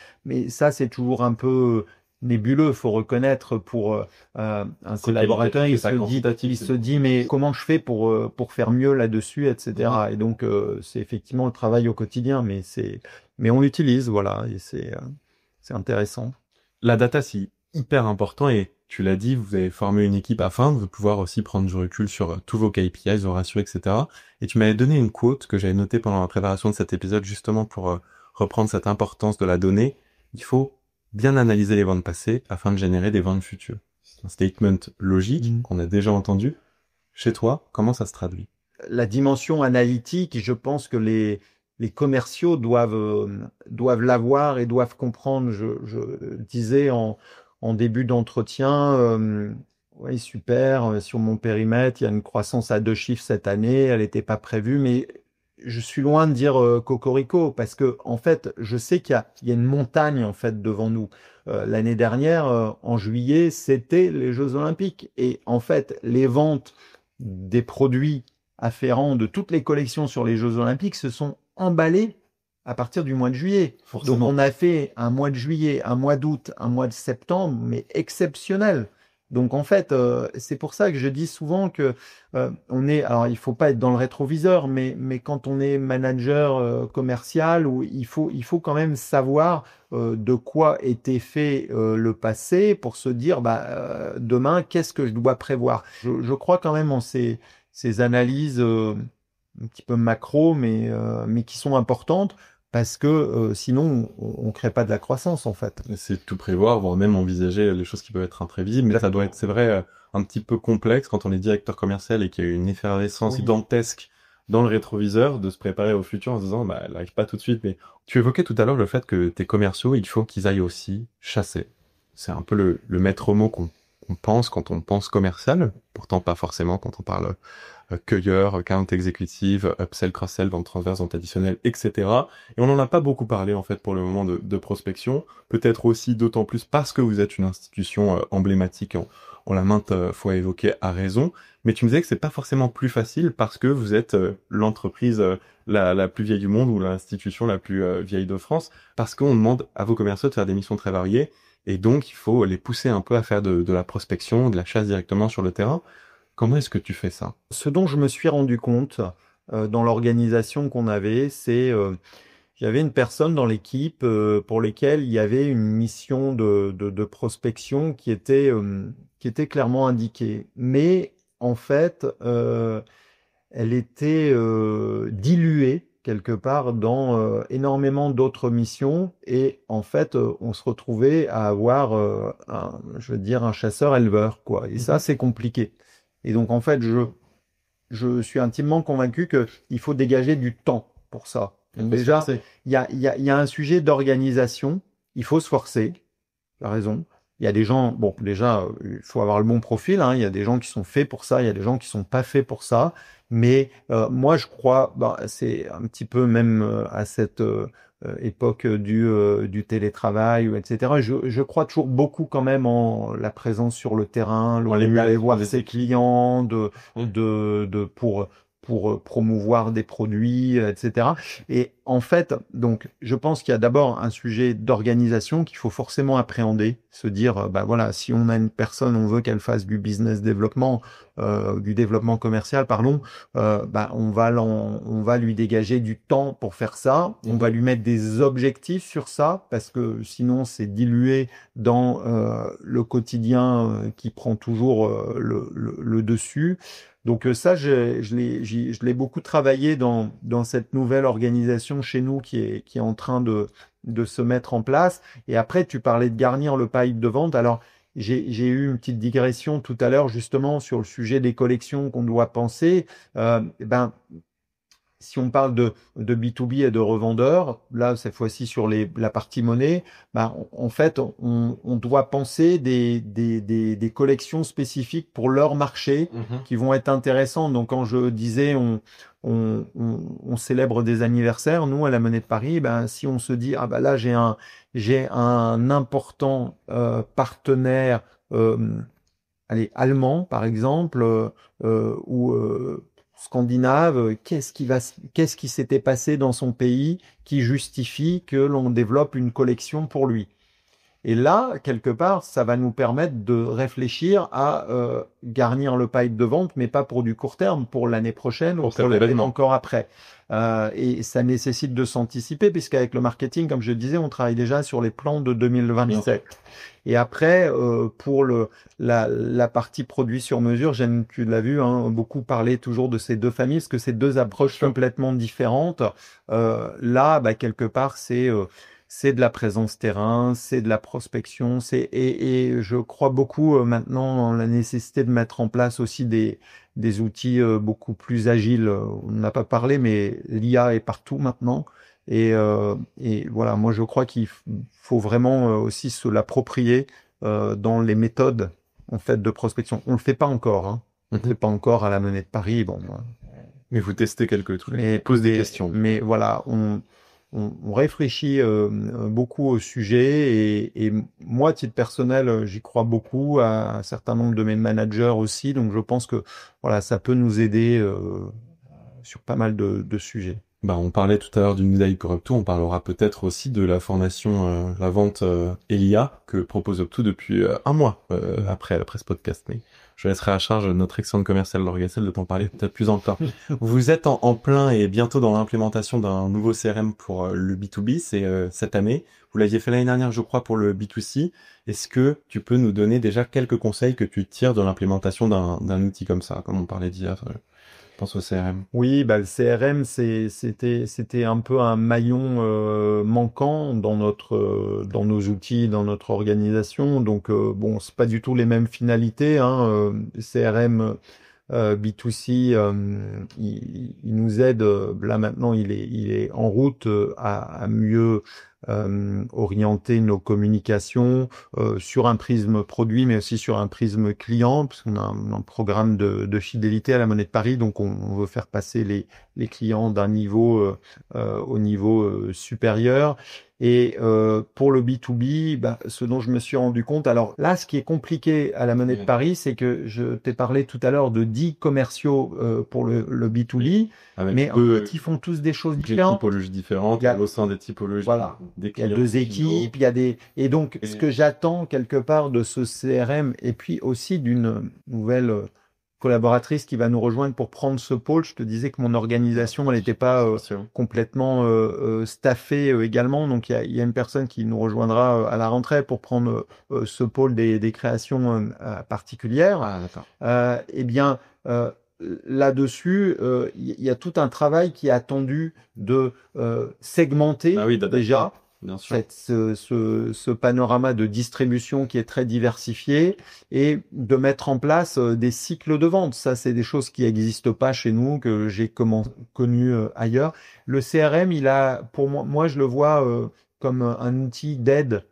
ça, c'est toujours un peu nébuleux. Faut reconnaître pour un collaborateur, il se dit mais comment je fais pour faire mieux là-dessus, etc. Et donc c'est effectivement le travail au quotidien, mais on l'utilise, voilà, et c'est intéressant. La data, c'est hyper important et tu l'as dit, vous avez formé une équipe afin de pouvoir aussi prendre du recul sur tous vos KPIs, vos ratios, etc. Et tu m'avais donné une quote que j'avais notée pendant la préparation de cet épisode justement pour reprendre cette importance de la donnée. Il faut bien analyser les ventes passées afin de générer des ventes futures. C'est un statement logique qu'on a déjà entendu. Chez toi, comment ça se traduit? La dimension analytique, je pense que les commerciaux doivent l'avoir et doivent comprendre. Je disais en début d'entretien, oui, super, sur mon périmètre, il y a une croissance à 2 chiffres cette année, elle n'était pas prévue, mais je suis loin de dire cocorico, parce que en fait, je sais qu'il y a une montagne en fait devant nous. L'année dernière, en juillet, c'était les Jeux Olympiques, et en fait, les ventes des produits afférents de toutes les collections sur les Jeux Olympiques se sont emballées à partir du mois de juillet. Forcément. Donc on a fait un mois de juillet, un mois d'août, un mois de septembre, mais exceptionnel. Donc en fait, c'est pour ça que je dis souvent que alors il faut pas être dans le rétroviseur, mais quand on est manager commercial, il faut quand même savoir de quoi était fait le passé pour se dire demain qu'est-ce que je dois prévoir. Je crois quand même en ces analyses un petit peu macro, mais qui sont importantes. Parce que sinon, on crée pas de la croissance, en fait. C'est tout prévoir, voire même envisager les choses qui peuvent être imprévisibles. Mais là, ça doit être, c'est vrai, un petit peu complexe quand on est directeur commercial et qu'il y a une effervescence dantesque dans le rétroviseur, de se préparer au futur en se disant, elle n'arrive pas tout de suite. Mais tu évoquais tout à l'heure le fait que tes commerciaux, il faut qu'ils aillent aussi chasser. C'est un peu le maître mot qu'on pense quand on pense commercial. Pourtant, pas forcément quand on parle cueilleur, account exécutive, upsell, cross-sell, vente transverse, vente additionnelle, etc. Et on n'en a pas beaucoup parlé en fait pour le moment de prospection. Peut-être aussi d'autant plus parce que vous êtes une institution emblématique, on l'a maintes fois évoqué à raison. Mais tu me disais que c'est pas forcément plus facile parce que vous êtes l'entreprise la plus vieille du monde ou l'institution la plus vieille de France, parce qu'on demande à vos commerciaux de faire des missions très variées et donc il faut les pousser un peu à faire de la prospection, de la chasse directement sur le terrain. Comment est-ce que tu fais ça? Ce dont je me suis rendu compte dans l'organisation qu'on avait, c'est j'avais une personne dans l'équipe pour laquelle il y avait une mission de prospection qui était clairement indiquée. Mais en fait, elle était diluée quelque part dans énormément d'autres missions et en fait, on se retrouvait à avoir un chasseur-éleveur, quoi. Et ça, c'est compliqué. Et donc, en fait, je suis intimement convaincu qu'il faut dégager du temps pour ça. Donc déjà, il y a un sujet d'organisation. Il faut se forcer. Tu as raison. Il y a des gens, bon, déjà, il faut avoir le bon profil, hein. Il y a des gens qui sont faits pour ça. Il y a des gens qui sont pas faits pour ça. Mais moi, je crois, c'est un petit peu même à cette époque du télétravail, etc. Je crois toujours beaucoup quand même en la présence sur le terrain, aller voir ses clients, pour promouvoir des produits, etc. Et en fait, donc, je pense qu'il y a d'abord un sujet d'organisation qu'il faut forcément appréhender, se dire, voilà, si on a une personne, on veut qu'elle fasse du business développement, du développement commercial, pardon, on va lui dégager du temps pour faire ça, on va lui mettre des objectifs sur ça, parce que sinon c'est dilué dans le quotidien qui prend toujours le dessus. Donc ça, je l'ai beaucoup travaillé dans cette nouvelle organisation chez nous qui est en train de se mettre en place. Et après, tu parlais de garnir le pipe de vente. Alors, j'ai eu une petite digression tout à l'heure justement sur le sujet des collections qu'on doit penser. Si on parle de B2B et de revendeurs, là, cette fois-ci sur la partie monnaie, en fait, on doit penser des collections spécifiques pour leur marché qui vont être intéressantes. Donc, quand je disais on célèbre des anniversaires, nous, à la Monnaie de Paris, si on se dit, là, j'ai un important partenaire, allemand, par exemple, ou scandinave, qu'est-ce qui s'était passé dans son pays qui justifie que l'on développe une collection pour lui. Et là, quelque part, ça va nous permettre de réfléchir à garnir le pipe de vente, mais pas pour du court terme, pour l'année prochaine ou pour l'année encore après. Et ça nécessite de s'anticiper, puisqu'avec le marketing, comme je disais, on travaille déjà sur les plans de 2027. Et après, pour la partie produit sur mesure, tu l'as vu, hein, beaucoup parler toujours de ces deux familles, parce que c'est deux approches complètement différentes. Là, quelque part, c'est de la présence terrain, c'est de la prospection, et je crois beaucoup maintenant en la nécessité de mettre en place aussi des outils beaucoup plus agiles. On n'a pas parlé, mais l'IA est partout maintenant. Et voilà, moi je crois qu'il faut vraiment aussi se l'approprier dans les méthodes en fait de prospection. On le fait pas encore, hein. On le fait pas encore à la Monnaie de Paris. Bon, mais vous testez quelques trucs, pose des questions. Mais voilà, on réfléchit beaucoup au sujet et moi, à titre personnel, j'y crois beaucoup, à un certain nombre de mes managers aussi. Donc, je pense que voilà, ça peut nous aider sur pas mal de sujets. On parlait tout à l'heure du New Deal pour Up2, on parlera peut-être aussi de la formation, la vente Elia que propose Up2 depuis un mois après ce podcast. Mais je laisserai à charge notre excellente commerciale Laure Gassel de t'en parler peut-être plus en temps. Vous êtes en plein et bientôt dans l'implémentation d'un nouveau CRM pour le B2B, c'est cette année. Vous l'aviez fait l'année dernière, je crois, pour le B2C. Est-ce que tu peux nous donner déjà quelques conseils que tu tires de l'implémentation d'un outil comme ça, comme on parlait d'hier au CRM? Oui, le CRM, c'était un peu un maillon manquant dans dans nos outils, dans notre organisation. Donc bon, c'est pas du tout les mêmes finalités, hein. CRM B2C, il nous aide. Là maintenant, il est en route à mieux orienter nos communications sur un prisme produit, mais aussi sur un prisme client, parce qu'on a un programme de fidélité à la Monnaie de Paris, donc on veut faire passer les clients d'un niveau au niveau supérieur. Et pour le B2B, ce dont je me suis rendu compte, alors là, ce qui est compliqué à la Monnaie de Paris, c'est que je t'ai parlé tout à l'heure de 10 commerciaux pour le B2B, mais en fait, ils font tous des choses différentes. Des typologies différentes, au sein des typologies. Voilà, il y a deux équipes, et donc ce que j'attends quelque part de ce CRM, et puis aussi d'une nouvelle collaboratrice qui va nous rejoindre pour prendre ce pôle. Je te disais que mon organisation, elle n'était pas complètement staffée également. Donc, il y a une personne qui nous rejoindra à la rentrée pour prendre ce pôle des créations particulières. Ah, d'accord. Eh bien, là-dessus, il y a tout un travail qui est attendu de segmenter déjà. Bien sûr. Ce panorama de distribution qui est très diversifié et de mettre en place des cycles de vente. Ça, c'est des choses qui n'existent pas chez nous, que j'ai connu ailleurs. Le CRM, pour moi, je le vois comme un outil d'aide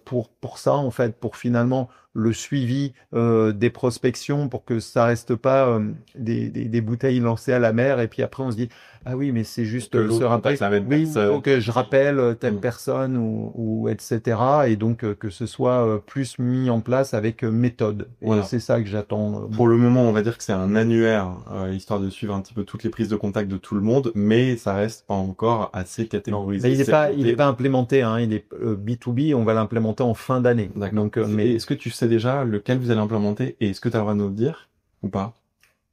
pour ça, en fait, pour finalement le suivi des prospections, pour que ça reste pas des bouteilles lancées à la mer et puis après on se dit ah oui mais c'est juste ce rappel, oui, faut que je rappelle telle personne ou etc. Et donc que ce soit plus mis en place avec méthode. Voilà. C'est ça que j'attends. Pour le moment, on va dire que c'est un annuaire histoire de suivre un petit peu toutes les prises de contact de tout le monde, mais ça reste pas encore assez catégorisé. Mais il est pas implémenté, hein. Il est B2B, on va l'implémenter en fin d'année. Donc mais est-ce que tu sais déjà lequel vous allez implémenter et est-ce que tu as le droit de nous le dire ou pas?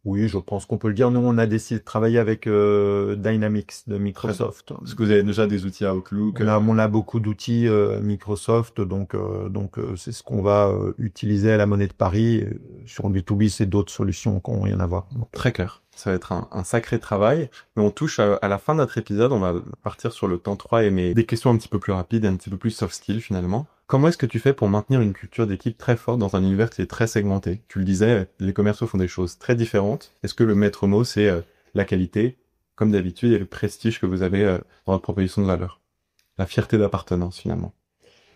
Oui, je pense qu'on peut le dire. Nous, on a décidé de travailler avec Dynamics de Microsoft. Parce que vous avez déjà des outils à Outlook. On a beaucoup d'outils Microsoft, donc c'est ce qu'on va utiliser à la Monnaie de Paris. Sur le B2B, c'est d'autres solutions qui n'ont rien à voir. Très clair. Ça va être un sacré travail, mais on touche à la fin de notre épisode. On va partir sur le temps 3 et des questions un petit peu plus rapides, un petit peu plus soft skill finalement. Comment est-ce que tu fais pour maintenir une culture d'équipe très forte dans un univers qui est très segmenté? Tu le disais, les commerciaux font des choses très différentes. Est-ce que le maître mot, c'est la qualité, comme d'habitude, et le prestige que vous avez dans votre proposition de valeur? La fierté d'appartenance, finalement.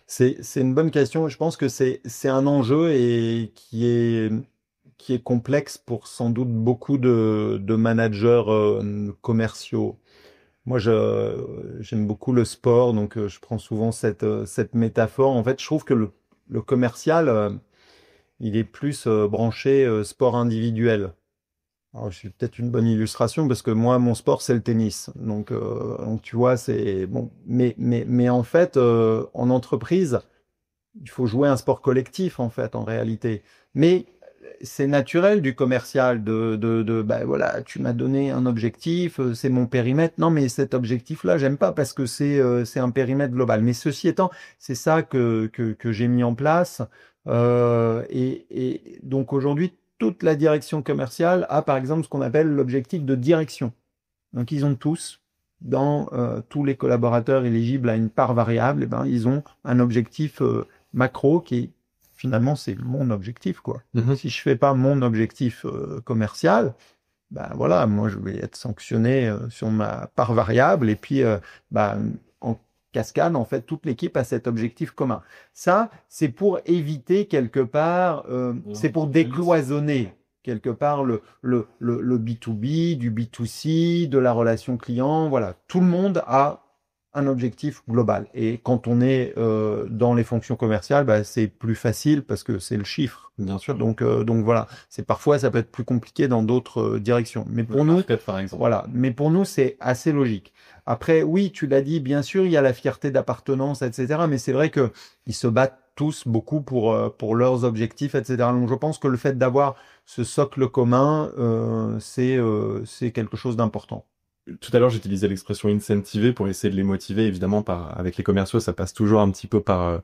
C'est une bonne question. Je pense que c'est un enjeu et qui est complexe pour sans doute beaucoup de managers commerciaux. Moi, j'aime beaucoup le sport, donc je prends souvent cette métaphore. En fait, je trouve que le commercial, il est plus branché sport individuel. Alors, je suis peut-être une bonne illustration parce que moi, mon sport, c'est le tennis. Donc tu vois, c'est bon. Mais en fait, en entreprise, il faut jouer un sport collectif en fait, en réalité. Mais c'est naturel du commercial bah voilà, tu m'as donné un objectif, c'est mon périmètre. Non, mais cet objectif-là, j'aime pas parce que c'est un périmètre global. Mais ceci étant, c'est ça que j'ai mis en place. Et donc aujourd'hui, toute la direction commerciale a par exemple ce qu'on appelle l'objectif de direction. Donc ils ont tous, dans tous les collaborateurs éligibles à une part variable, eh ben, ils ont un objectif macro qui est finalement c'est mon objectif quoi. Si je fais pas mon objectif commercial, ben voilà, moi je vais être sanctionné sur ma part variable et puis en cascade en fait toute l'équipe a cet objectif commun. Ça c'est pour éviter quelque part, c'est pour décloisonner quelque part le B2B, du B2C, de la relation client, voilà, tout le monde a un objectif global. Et quand on est dans les fonctions commerciales, bah, c'est plus facile parce que c'est le chiffre. Bien sûr. Donc voilà, c'est parfois ça peut être plus compliqué dans d'autres directions. Mais pour nous, par exemple. voilà, mais pour nous c'est assez logique. Après, oui, tu l'as dit, bien sûr, il y a la fierté d'appartenance, etc. Mais c'est vrai que ils se battent tous beaucoup pour leurs objectifs, etc. Donc je pense que le fait d'avoir ce socle commun, c'est quelque chose d'important. Tout à l'heure, j'utilisais l'expression incentiver pour essayer de les motiver. Évidemment, avec les commerciaux, ça passe toujours un petit peu par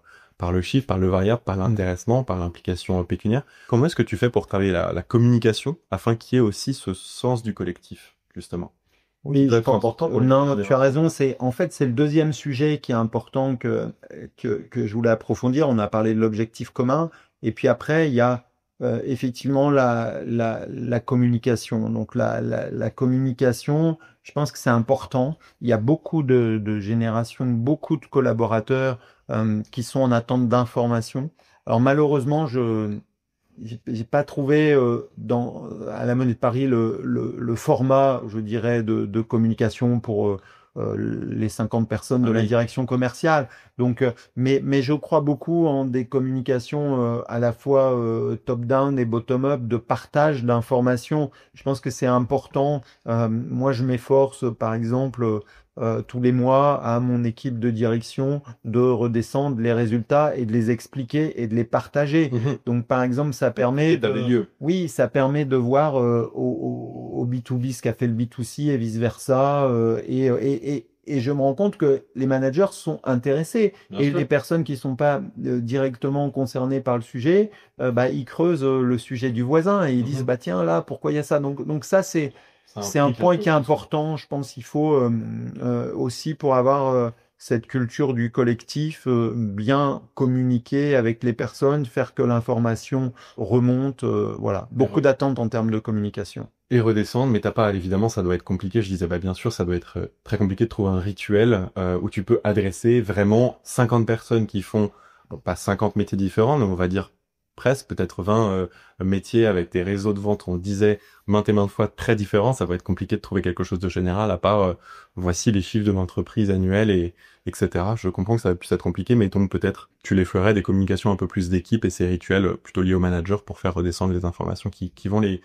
le chiffre, par le variable, par l'intéressement, par l'implication pécuniaire. Comment est-ce que tu fais pour travailler la communication afin qu'il y ait aussi ce sens du collectif, justement? Oui, c'est important. Non, tu as raison. En fait, c'est le deuxième sujet qui est important que je voulais approfondir. On a parlé de l'objectif commun. Et puis après, il y a effectivement la communication. Donc la communication, je pense que c'est important. Il y a beaucoup de générations, beaucoup de collaborateurs qui sont en attente d'informations. Alors malheureusement, j'ai pas trouvé à la Monnaie de Paris le format, je dirais, de communication pour les 50 personnes de la direction commerciale. Donc, mais je crois beaucoup en des communications à la fois top-down et bottom-up, de partage d'informations. Je pense que c'est important. Moi, je m'efforce, par exemple, tous les mois à mon équipe de direction de redescendre les résultats et de les expliquer et de les partager. Donc, par exemple, ça permet oui, ça permet de voir au B2B ce qu'a fait le B2C et vice-versa. Et je me rends compte que les managers sont intéressés. Et les personnes qui sont pas directement concernées par le sujet, ils creusent le sujet du voisin et ils disent, bah tiens, là, pourquoi il y a ça? Donc ça, c'est un point qui est important. Je pense qu'il faut aussi pour avoir cette culture du collectif, bien communiquer avec les personnes, faire que l'information remonte. Voilà, beaucoup d'attentes en termes de communication. Et redescendre, mais t'as pas, évidemment, ça doit être compliqué. Je disais, bien sûr, ça doit être très compliqué de trouver un rituel où tu peux adresser vraiment 50 personnes qui font, pas 50 métiers différents, mais on va dire presque, peut-être 20 métiers avec des réseaux de vente, on disait maintes et maintes fois très différents. Ça va être compliqué de trouver quelque chose de général à part voici les chiffres de l'entreprise annuelle et etc. Je comprends que ça puisse être compliqué, mais donc peut-être tu les ferais des communications un peu plus d'équipe et ces rituels plutôt liés au manager pour faire redescendre les informations qui vont les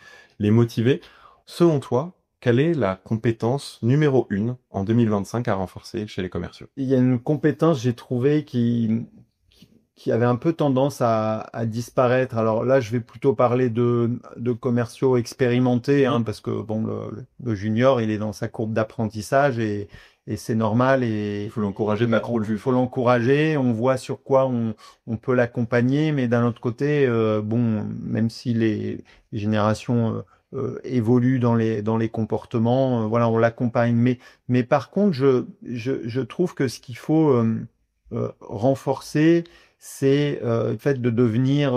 motiver. Selon toi, quelle est la compétence numéro 1 en 2025 à renforcer chez les commerciaux? Il y a une compétence, j'ai trouvé, qui avait un peu tendance à disparaître. Alors là, je vais plutôt parler de commerciaux expérimentés, parce que bon, le junior, il est dans sa courbe d'apprentissage et c'est normal. Et il faut l'encourager, il faut l'encourager. On voit sur quoi on peut l'accompagner, mais d'un autre côté, même si les générations évoluent dans les comportements, voilà, on l'accompagne. Mais par contre, je trouve que ce qu'il faut renforcer, c'est le fait de devenir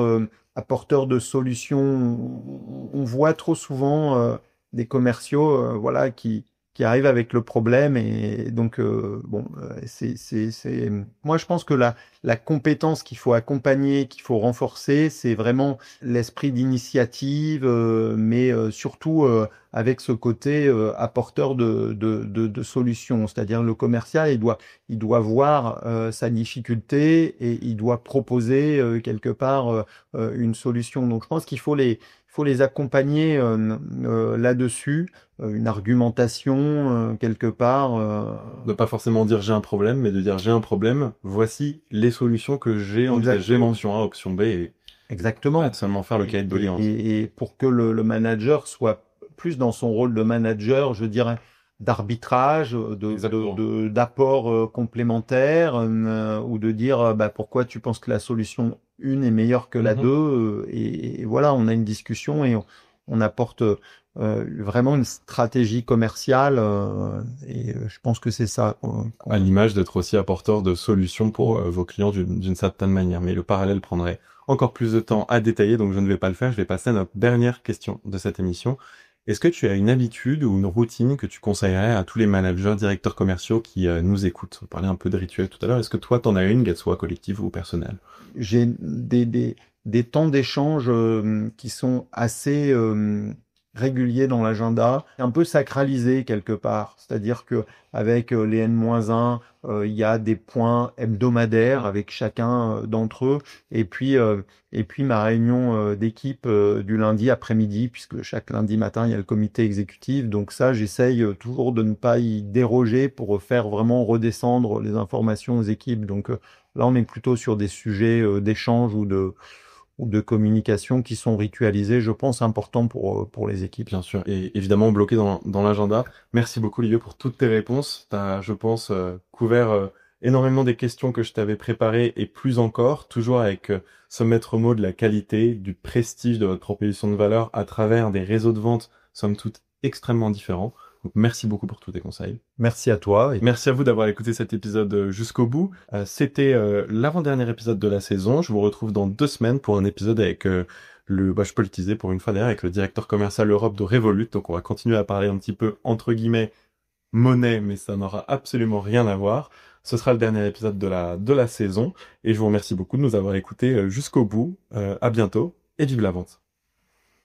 apporteur de solutions. On voit trop souvent des commerciaux, voilà, qui arrivent avec le problème et donc c'est moi je pense que la compétence qu'il faut accompagner, qu'il faut renforcer, c'est vraiment l'esprit d'initiative, mais surtout avec ce côté apporteur de solutions. C'est-à-dire le commercial, il doit voir sa difficulté et il doit proposer quelque part une solution. Donc je pense qu'il faut faut les accompagner là-dessus, une argumentation quelque part. De pas forcément dire j'ai un problème, mais de dire j'ai un problème, voici les solutions que j'ai envisagées, option A, option B, et Exactement. pas seulement faire le cahier de doléances. Et pour que le manager soit plus dans son rôle de manager, je dirais, d'arbitrage, d'apport complémentaire, ou de dire pourquoi tu penses que la solution 1 est meilleure que la 2, et voilà, on a une discussion et on apporte vraiment une stratégie commerciale, et je pense que c'est ça. À l'image d'être aussi apporteur de solutions pour vos clients d'une certaine manière, mais le parallèle prendrait encore plus de temps à détailler, donc je ne vais pas le faire. Je vais passer à notre dernière question de cette émission. Est-ce que tu as une habitude ou une routine que tu conseillerais à tous les managers, directeurs commerciaux qui nous écoutent? On parlait un peu de rituel tout à l'heure. Est-ce que toi, t'en as une, qu'elle soit collective ou personnelle? J'ai des temps d'échange qui sont assez réguliers dans l'agenda, un peu sacralisés quelque part. C'est-à-dire que avec les N-1, il y a des points hebdomadaires avec chacun d'entre eux, et puis ma réunion d'équipe du lundi après-midi, puisque chaque lundi matin il y a le comité exécutif. Donc ça, j'essaye toujours de ne pas y déroger pour faire vraiment redescendre les informations aux équipes. Donc là, on est plutôt sur des sujets d'échange ou de communication qui sont ritualisés, je pense, importants pour les équipes. Bien sûr, et évidemment bloqué dans l'agenda. Merci beaucoup, Olivier, pour toutes tes réponses. T'as, je pense, couvert énormément des questions que je t'avais préparées, et plus encore, toujours avec ce maître mot de la qualité, du prestige de votre proposition de valeur à travers des réseaux de vente, somme toute, extrêmement différents. Donc, merci beaucoup pour tous tes conseils. Merci à toi. Merci à vous d'avoir écouté cet épisode jusqu'au bout. C'était l'avant-dernier épisode de la saison. Je vous retrouve dans 2 semaines pour un épisode avec je peux le teaser pour une fois d'ailleurs, avec le directeur commercial Europe de Revolut. Donc on va continuer à parler un petit peu, entre guillemets, monnaie, mais ça n'aura absolument rien à voir. Ce sera le dernier épisode de la saison. Et je vous remercie beaucoup de nous avoir écoutés jusqu'au bout. À bientôt et vive la vente.